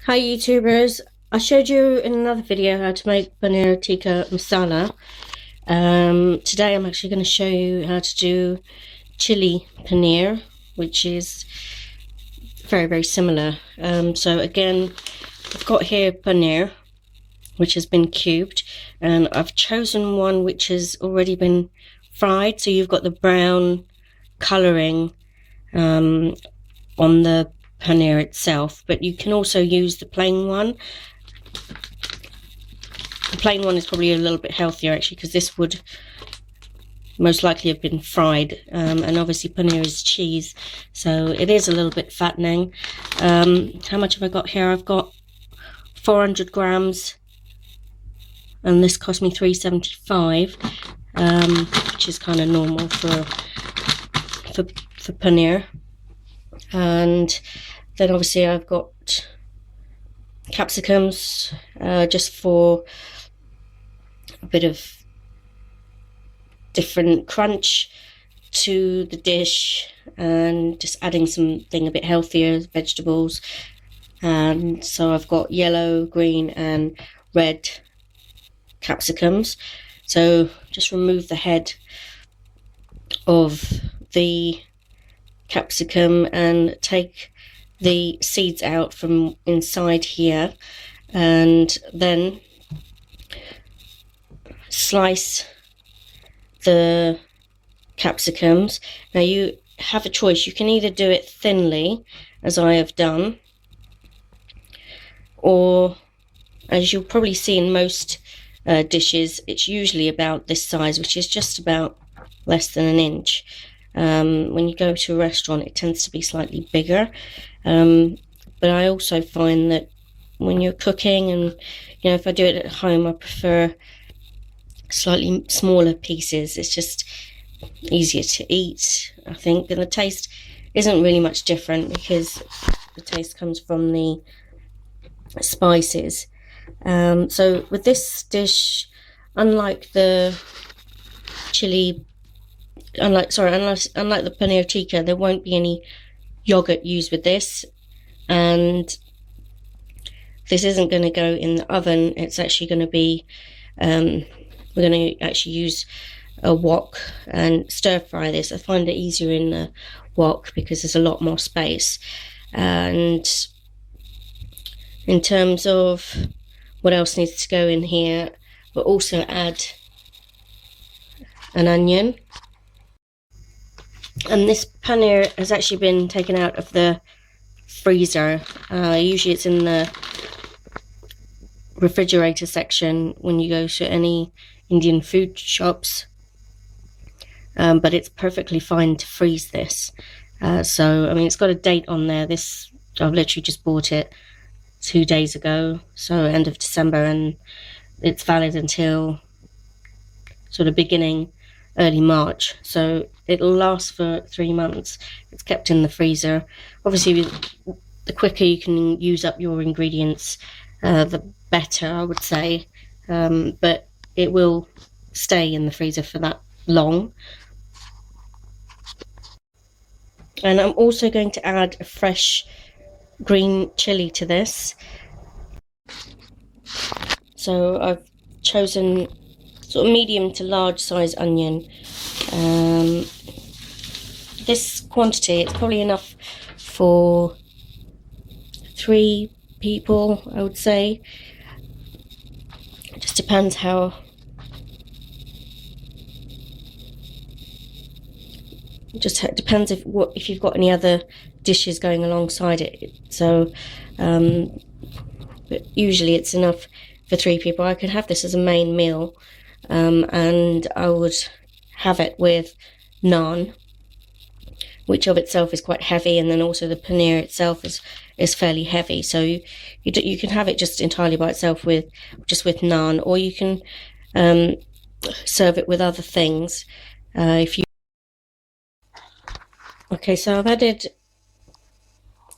Hi YouTubers, I showed you in another video how to make paneer tikka masala. Today I'm actually going to show you how to do chili paneer, which is very similar. So again, I've got here paneer, which has been cubed, and I've chosen one which has already been fried, so you've got the brown colouring on the paneer itself, but you can also use the plain one. The plain one is probably a little bit healthier actually, because this would most likely have been fried, and obviously paneer is cheese, so it is a little bit fattening. How much have I got here? I've got 400 grams, and this cost me $3.75, which is kind of normal for paneer. And then obviously I've got capsicums, just for a bit of different crunch to the dish, and just adding something a bit healthier, vegetables. And so I've got yellow, green and red capsicums. So just remove the head of the capsicum and take the seeds out from inside here, and then slice the capsicums. Now you have a choice. You can either do it thinly, as I have done, or as you'll probably see in most dishes, it's usually about this size, which is just about less than an inch. When you go to a restaurant, it tends to be slightly bigger, but I also find that when you're cooking, and if I do it at home, I prefer slightly smaller pieces. It's just easier to eat, I think, and the taste isn't really much different because the taste comes from the spices. So with this dish, unlike the unlike the paneer tikka, there won't be any yogurt used with this, and this isn't going to go in the oven. It's actually going to be we're going to actually use a wok and stir fry this. I find it easier in the wok because there's a lot more space. And in terms of what else needs to go in here, we'll also add an onion. And this paneer has actually been taken out of the freezer. Usually it's in the refrigerator section when you go to any Indian food shops, but it's perfectly fine to freeze this. So I mean, it's got a date on there. This, I've literally just bought it 2 days ago, so end of December, and it's valid until sort of beginning early March, so it'll last for 3 months. It's kept in the freezer. Obviously, the quicker you can use up your ingredients, the better, I would say, but it will stay in the freezer for that long. And I'm also going to add a fresh green chili to this. So I've chosen sort of medium to large size onion. This quantity, it's probably enough for 3 people, I would say. It just depends how depends if you've got any other dishes going alongside it. So but usually it's enough for 3 people. I could have this as a main meal, and I would have it with naan, which of itself is quite heavy, and then also the paneer itself is fairly heavy. So you can have it just entirely by itself with naan, or you can serve it with other things. Okay, so I've added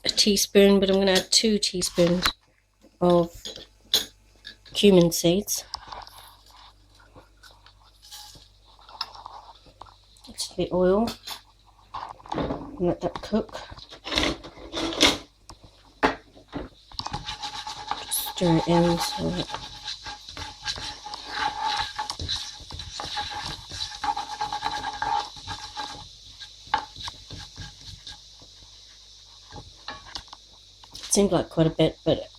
a teaspoon, but I'm going to add 2 teaspoons of cumin seeds. That's the oil. Let that cook. stir it in. So it seemed like quite a bit, but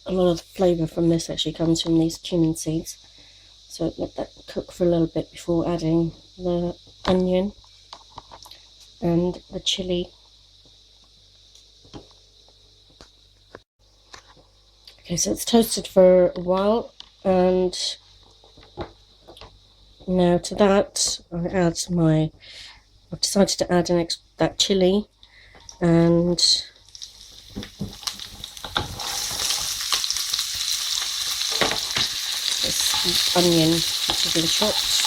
a lot of the flavour from this actually comes from these cumin seeds. So let that cook for a little bit before adding the onion and the chilli. Okay, so it's toasted for a while, and now to that I've decided to add that chilli and this onion which has been chopped.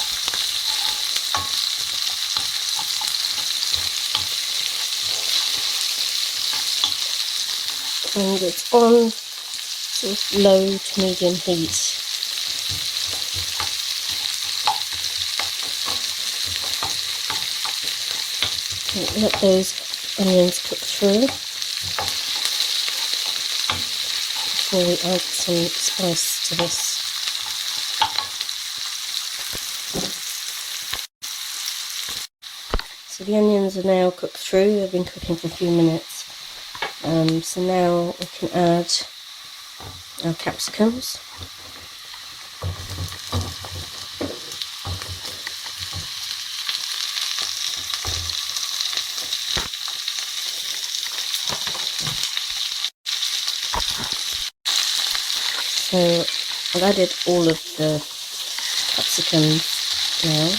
And it's on sort of low to medium heat. And let those onions cook through before we add some spice to this. So the onions are now cooked through. They've been cooking for a few minutes. So now we can add our capsicums. So I've added all of the capsicums now.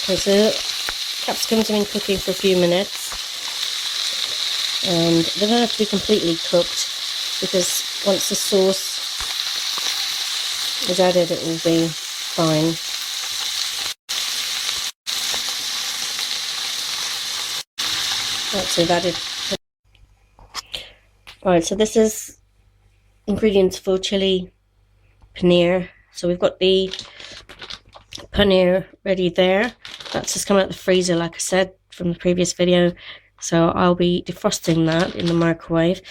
Okay, so capsicums have been cooking for a few minutes, and they don't have to be completely cooked because once the sauce is added it will be fine. Right, so we've added. Alright, so this is ingredients for chili paneer. So we've got the paneer ready there. That's just come out of the freezer, like I said from the previous video. So I'll be defrosting that in the microwave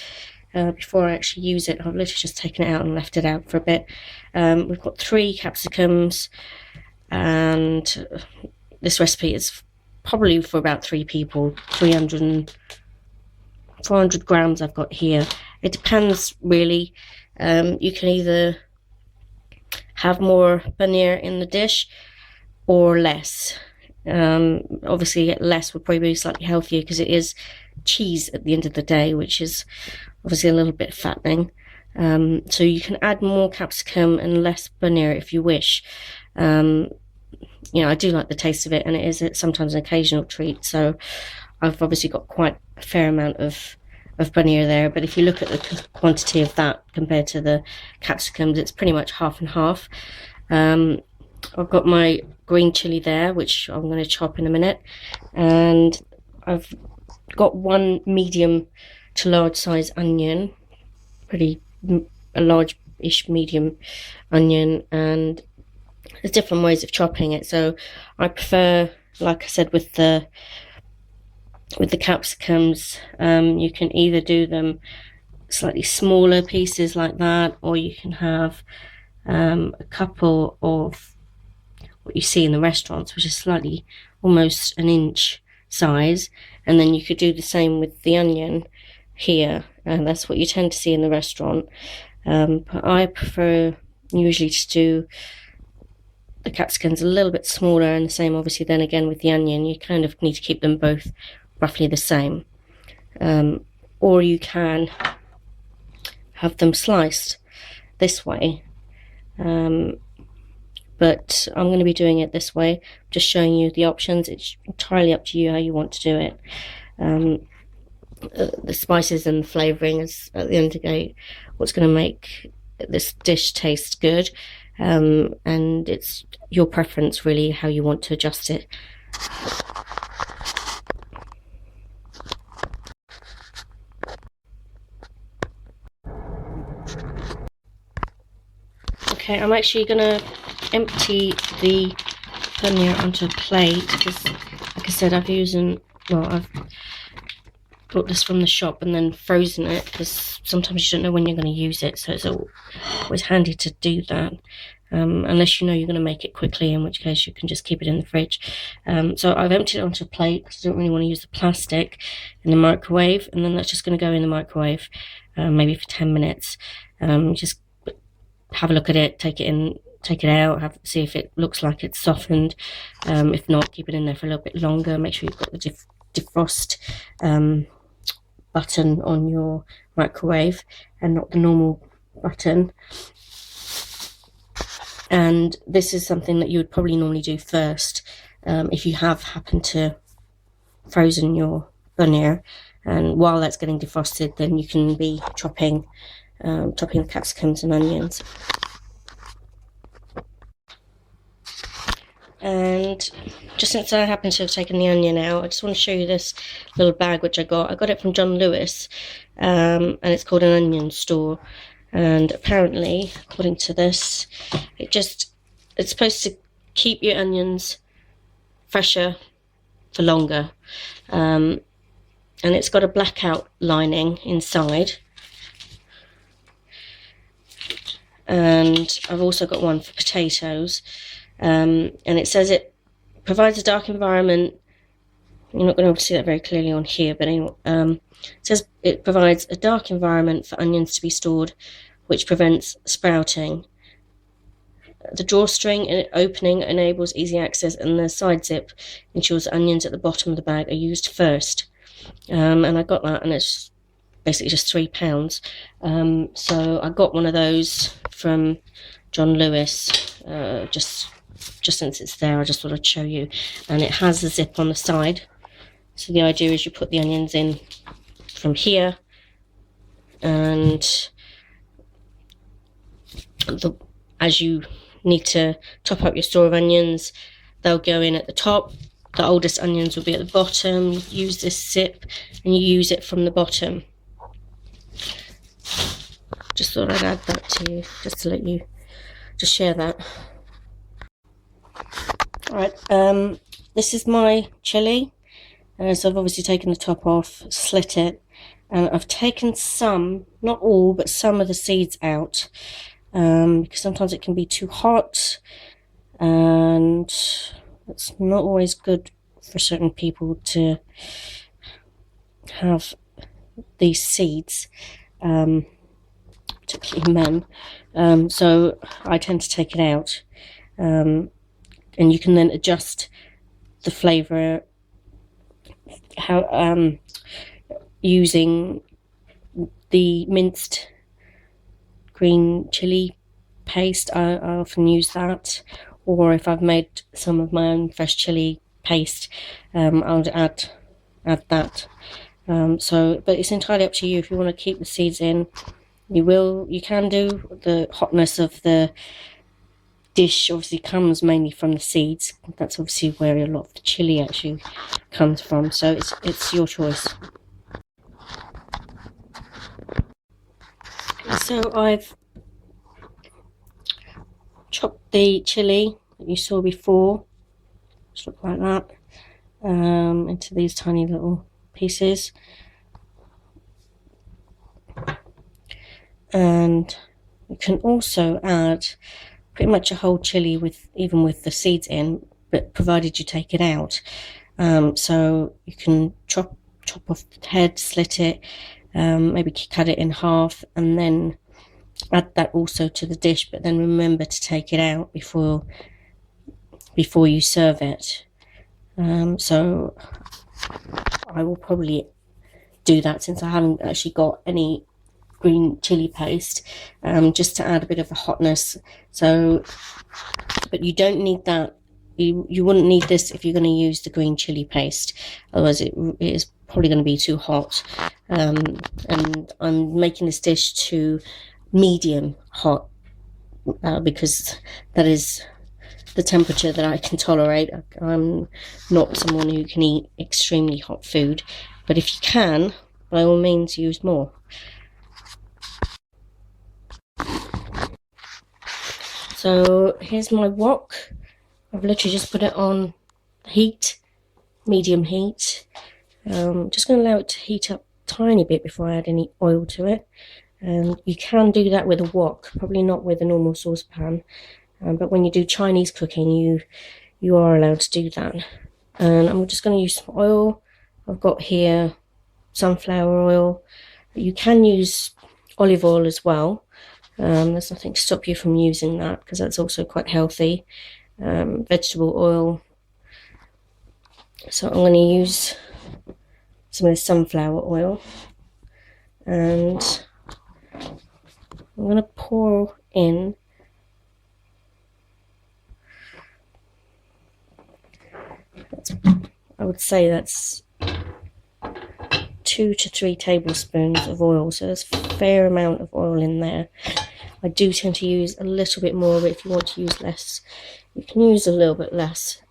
before I actually use it. I've literally just taken it out and left it out for a bit. We've got 3 capsicums, and this recipe is probably for about 3 people. 400 grams I've got here. It depends really. You can either have more paneer in the dish or less. Obviously less would probably be slightly healthier because it is cheese at the end of the day, which is obviously a little bit fattening. So you can add more capsicum and less paneer if you wish. You know, I do like the taste of it, and it is sometimes an occasional treat. So I've obviously got quite a fair amount of paneer there, but if you look at the quantity of that compared to the capsicums, it's pretty much half and half. I've got my green chili there, which I'm going to chop in a minute, and I've got 1 medium to large size onion, a large-ish medium onion, and there's different ways of chopping it. So I prefer, like I said, with the capsicums, you can either do them slightly smaller pieces like that, or you can have a couple of what you see in the restaurants, which is slightly almost an inch size, and then you could do the same with the onion here, and that's what you tend to see in the restaurant. But I prefer usually to do the capsicums a little bit smaller, and the same obviously then again with the onion. You kind of need to keep them both roughly the same, or you can have them sliced this way, but I'm going to be doing it this way, just showing you the options. It's entirely up to you how you want to do it. The spices and the flavouring is at the end of the day what's going to make this dish taste good, and it's your preference really how you want to adjust it. Okay, I'm actually going to empty the paneer onto a plate because, like I said, I've bought this from the shop and then frozen it because sometimes you don't know when you're going to use it, so it's always handy to do that. Unless you know you're going to make it quickly, in which case you can just keep it in the fridge. So I've emptied it onto a plate because I don't really want to use the plastic in the microwave, and then that's just going to go in the microwave maybe for 10 minutes. Just have a look at it, take it out, see if it looks like it's softened. If not, keep it in there for a little bit longer. Make sure you've got the defrost button on your microwave and not the normal button. And this is something that you would probably normally do first if you have happened to frozen your paneer, and while that's getting defrosted, then you can be chopping the capsicums and onions. And just since I happen to have taken the onion out, I just want to show you this little bag which I got it from John Lewis, and it's called an onion store. And apparently, according to this, it's supposed to keep your onions fresher for longer. And it's got a blackout lining inside. And I've also got one for potatoes. And it says it provides a dark environment. You're not going to be able to see that very clearly on here, but anyway, it says it provides a dark environment for onions to be stored, which prevents sprouting. The drawstring opening enables easy access, and the side zip ensures that onions at the bottom of the bag are used first. And I got that, and it's basically just £3. So I got one of those from John Lewis, just since it's there, I just thought I'd show you. And it has a zip on the side. So the idea is you put the onions in from here, and as you need to top up your store of onions, they'll go in at the top. The oldest onions will be at the bottom. Use this zip and you use it from the bottom. Just thought I'd add that to you, just to let you just share that. Alright, this is my chilli. So I've obviously taken the top off, slit it, and I've taken some, not all, but some of the seeds out, because sometimes it can be too hot, and it's not always good for certain people to have these seeds, particularly men. So I tend to take it out, and you can then adjust the flavour using the minced green chili paste. I often use that, or if I've made some of my own fresh chili paste, I'll add that. But it's entirely up to you. If you want to keep the seeds in, you can do. The hotness of the dish obviously comes mainly from the seeds. That's obviously where a lot of the chili actually comes from, so it's your choice. So I've chopped the chili that you saw before, just look like that, into these tiny little pieces, and you can also add pretty much a whole chili even with the seeds in, but provided you take it out. So you can chop off the head, slit it, maybe cut it in half, and then add that also to the dish, but then remember to take it out before you serve it. So I will probably do that, since I haven't actually got any green chili paste, just to add a bit of a hotness. So, but you don't need that. You wouldn't need this if you're going to use the green chili paste, otherwise it is probably going to be too hot. And I'm making this dish to medium hot, because that is the temperature that I can tolerate. I'm not someone who can eat extremely hot food, but if you can, by all means use more. So here's my wok. I've literally just put it on heat, medium heat. Just going to allow it to heat up a tiny bit before I add any oil to it. And you can do that with a wok, probably not with a normal saucepan. But when you do Chinese cooking, you are allowed to do that. And I'm just going to use some oil. I've got here sunflower oil. You can use olive oil as well. There's nothing to stop you from using that because that's also quite healthy. Vegetable oil. So I'm going to use some of the sunflower oil, and I'm going to pour in I would say that's 2 to 3 tablespoons of oil, so there's a fair amount of oil in there. I do tend to use a little bit more, but if you want to use less, you can use a little bit less.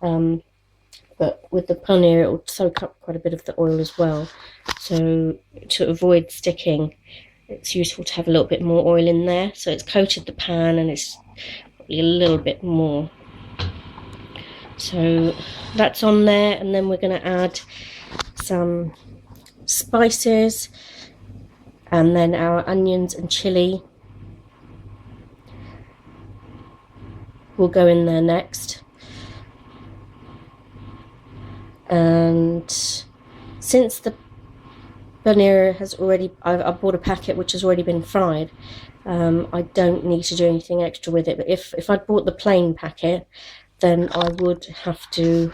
But with the paneer, it will soak up quite a bit of the oil as well. So to avoid sticking, it's useful to have a little bit more oil in there. So it's coated the pan and it's probably a little bit more. So that's on there, and then we're going to add some spices and then our onions and chili will go in there next. And since the paneer has already, I bought a packet which has already been fried, I don't need to do anything extra with it. But if I'd bought the plain packet, then I would have to,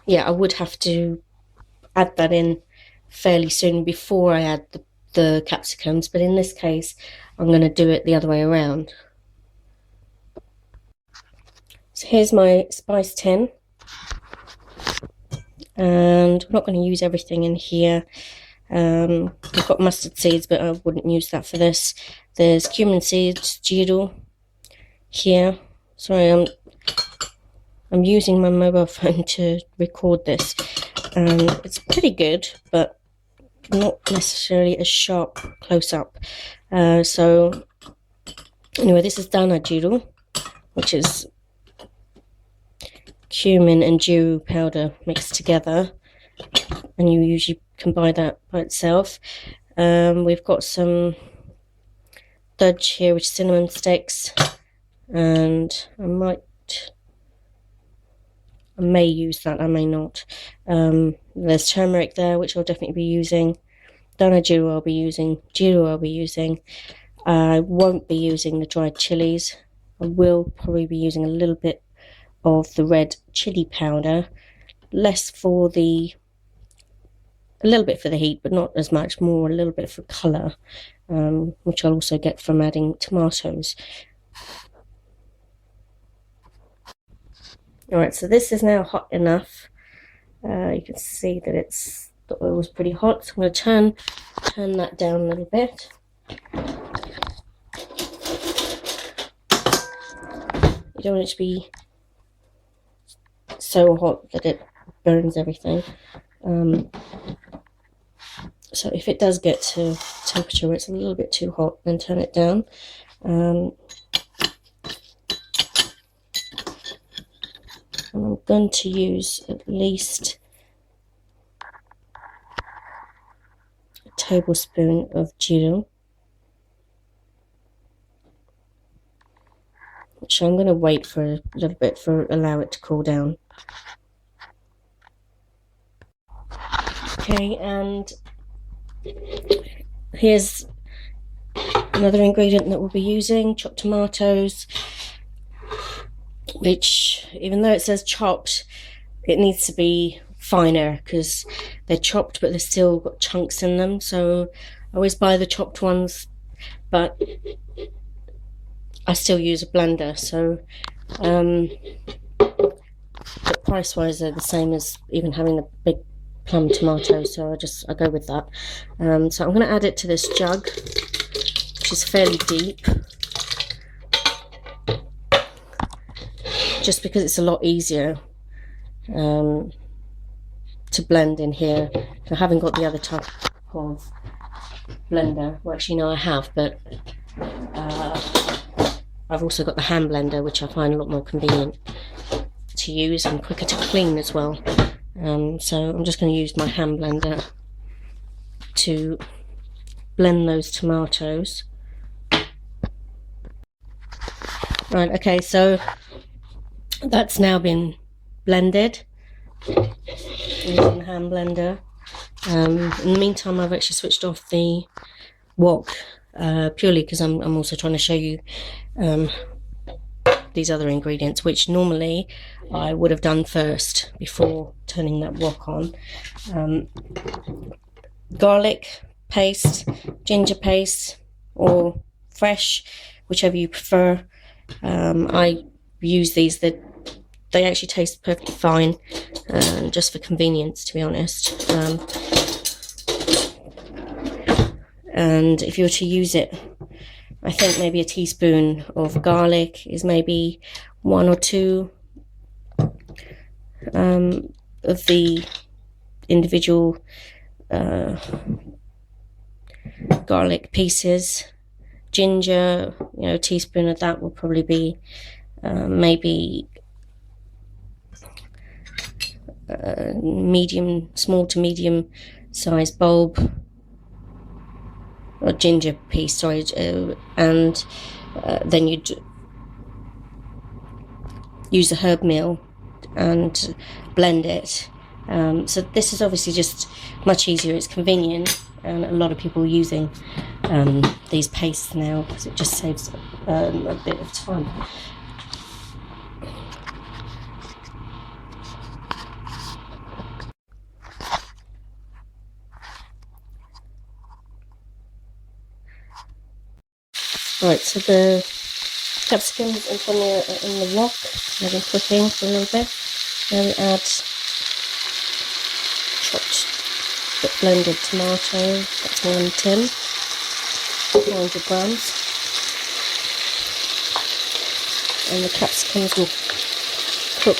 I would have to add that in fairly soon before I add the capsicums. But in this case, I'm going to do it the other way around. So here's my spice tin, and I'm not going to use everything in here. I've got mustard seeds, but I wouldn't use that for this. There's cumin seeds, jeeru here. Sorry, I'm using my mobile phone to record this, and it's pretty good, but not necessarily as sharp close up. So anyway, this is dana jeeru, which is cumin and jeeru powder mixed together, and you usually can buy that by itself. We've got some dudge here, which is cinnamon sticks, and I may use that, I may not. There's turmeric there, which I'll definitely be using. Dana jeeru I'll be using. Jeeru I'll be using. I won't be using the dried chilies. I will probably be using a little bit of the red chili powder, less for a little bit for the heat, but not as much, more a little bit for colour, which I'll also get from adding tomatoes. Alright, so this is now hot enough. You can see that the oil is pretty hot, so I'm going to turn that down a little bit. You don't want it to be so hot that it burns everything. So if it does get to temperature where it's a little bit too hot, then turn it down. And I'm going to use at least a tablespoon of jeeru, which I'm going to wait for a little bit allow it to cool down. Okay, and here's another ingredient that we'll be using: chopped tomatoes, which, even though it says chopped, it needs to be finer because they're chopped but they've still got chunks in them. So I always buy the chopped ones, but I still use a blender. So but price wise they're the same as even having the big plum tomatoes, so I go with that. So I'm going to add it to this jug, which is fairly deep, just because it's a lot easier to blend in here. I haven't got the other type of blender. Well, actually no, I have, but I've also got the hand blender, which I find a lot more convenient to use and quicker to clean as well. So I'm just going to use my hand blender to blend those tomatoes. Right, okay, so that's now been blended using the hand blender. In the meantime, I've actually switched off the wok purely because I'm also trying to show you these other ingredients, which normally I would have done first before turning that wok on. Garlic paste, ginger paste, or fresh, whichever you prefer. I use these, that they actually taste perfectly fine, just for convenience, to be honest. And if you were to use it, I think maybe a teaspoon of garlic is maybe 1 or 2 of the individual garlic pieces. Ginger, a teaspoon of that will probably be maybe small to medium size bulb, or ginger piece, sorry, and then you'd use a herb mill and blend it. So this is obviously just much easier, it's convenient, and a lot of people are using these pastes now because it just saves a bit of time. Right, so the capsicums and paneer are in the wok. They've been cooking for a little bit. Now we add chopped but blended tomato. That's 1 tin, 400 grams. And the capsicums will cook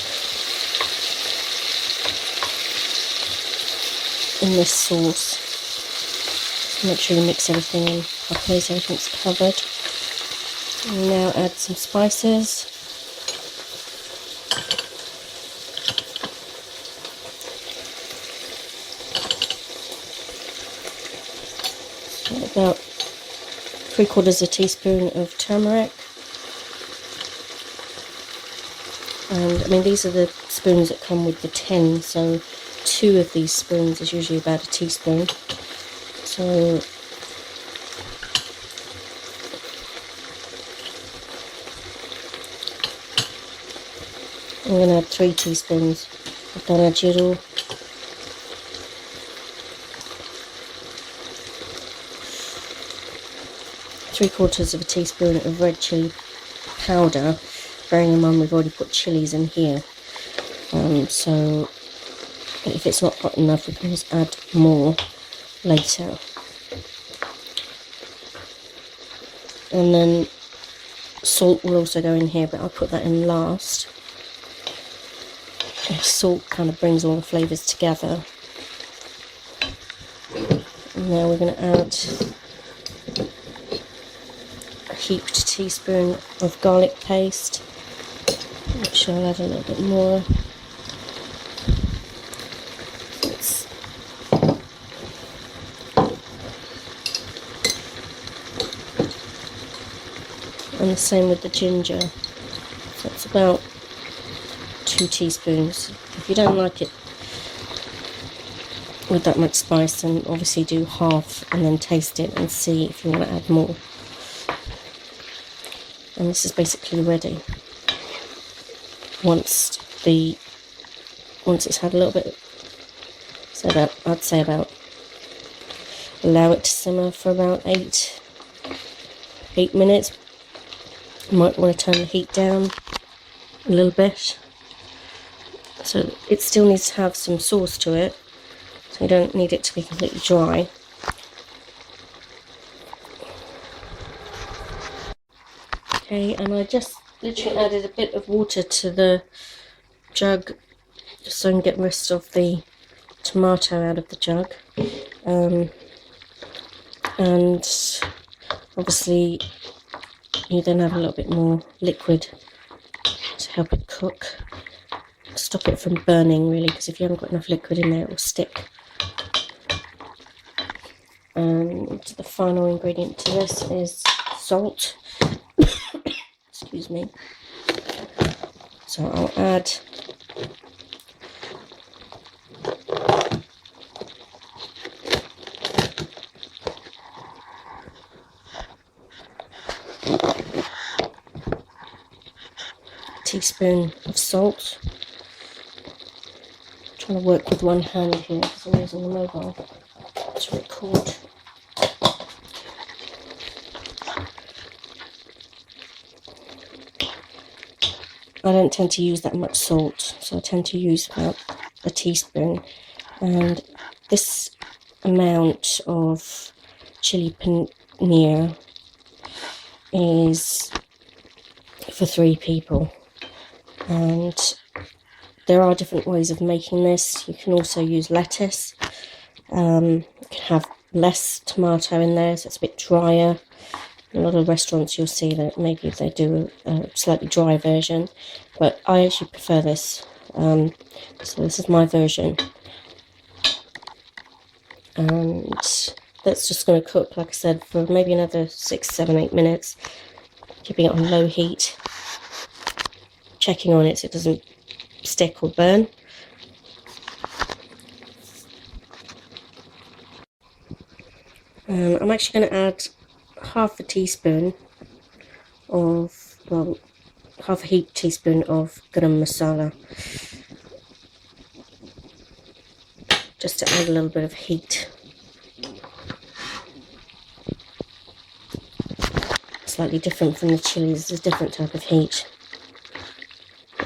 in this sauce. So make sure you mix everything in properly so everything's covered. And now add some spices. So about 3/4 teaspoon of turmeric. And I mean, these are the spoons that come with the tin, so 2 of these spoons is usually about a teaspoon. So I'm going to add 3 teaspoons of dana jiru, ¾ teaspoon of red chilli powder, bearing in mind we've already put chilies in here, so if it's not hot enough we can just add more later. And then salt will also go in here, but I'll put that in last. Salt kind of brings all the flavours together. And now we're going to add a heaped teaspoon of garlic paste, which I'll add a little bit more. And the same with the ginger. So it's about 2 teaspoons. If you don't like it with that much spice, then obviously do half and then taste it and see if you want to add more. And this is basically ready. Once it's had a little bit, so I'd say about, allow it to simmer for about 8 minutes. You might want to turn the heat down a little bit. So it still needs to have some sauce to it, so you don't need it to be completely dry. Okay, and I just literally added a bit of water to the jug just so I can get the rest of the tomato out of the jug. And obviously you then have a little bit more liquid to help it cook. Stop it from burning, really, because if you haven't got enough liquid in there, it will stick. And the final ingredient to this is salt. Excuse me. So I'll add a teaspoon of salt. I'm trying to work with one hand here because I'm using the mobile to record. I don't tend to use that much salt, so I tend to use about a teaspoon. And this amount of chili paneer is for 3 people. And there are different ways of making this. You can also use lettuce. You can have less tomato in there, so it's a bit drier. A lot of restaurants you'll see that maybe they do a slightly dry version, but I actually prefer this. So this is my version. And that's just going to cook, like I said, for maybe another 6, 7, 8 minutes, keeping it on low heat, checking on it so it doesn't stick or burn. I'm actually going to add half a teaspoon of, well, half a heaped teaspoon of garam masala, just to add a little bit of heat. Slightly different from the chilies, it's a different type of heat.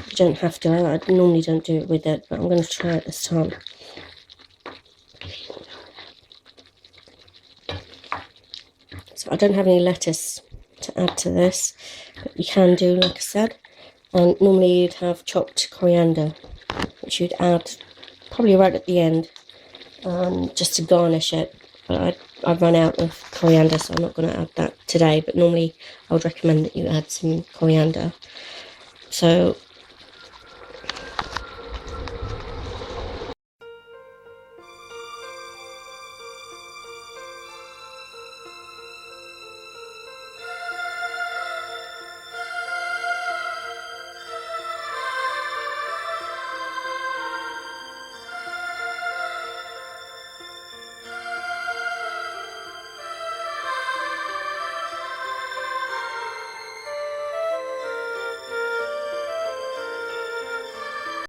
You don't have to, I normally don't do it with it, but I'm going to try it this time. So I don't have any lettuce to add to this, but you can do, like I said. And normally you'd have chopped coriander, which you'd add probably right at the end, just to garnish it. But I've run out of coriander, so I'm not going to add that today, but normally I would recommend that you add some coriander. So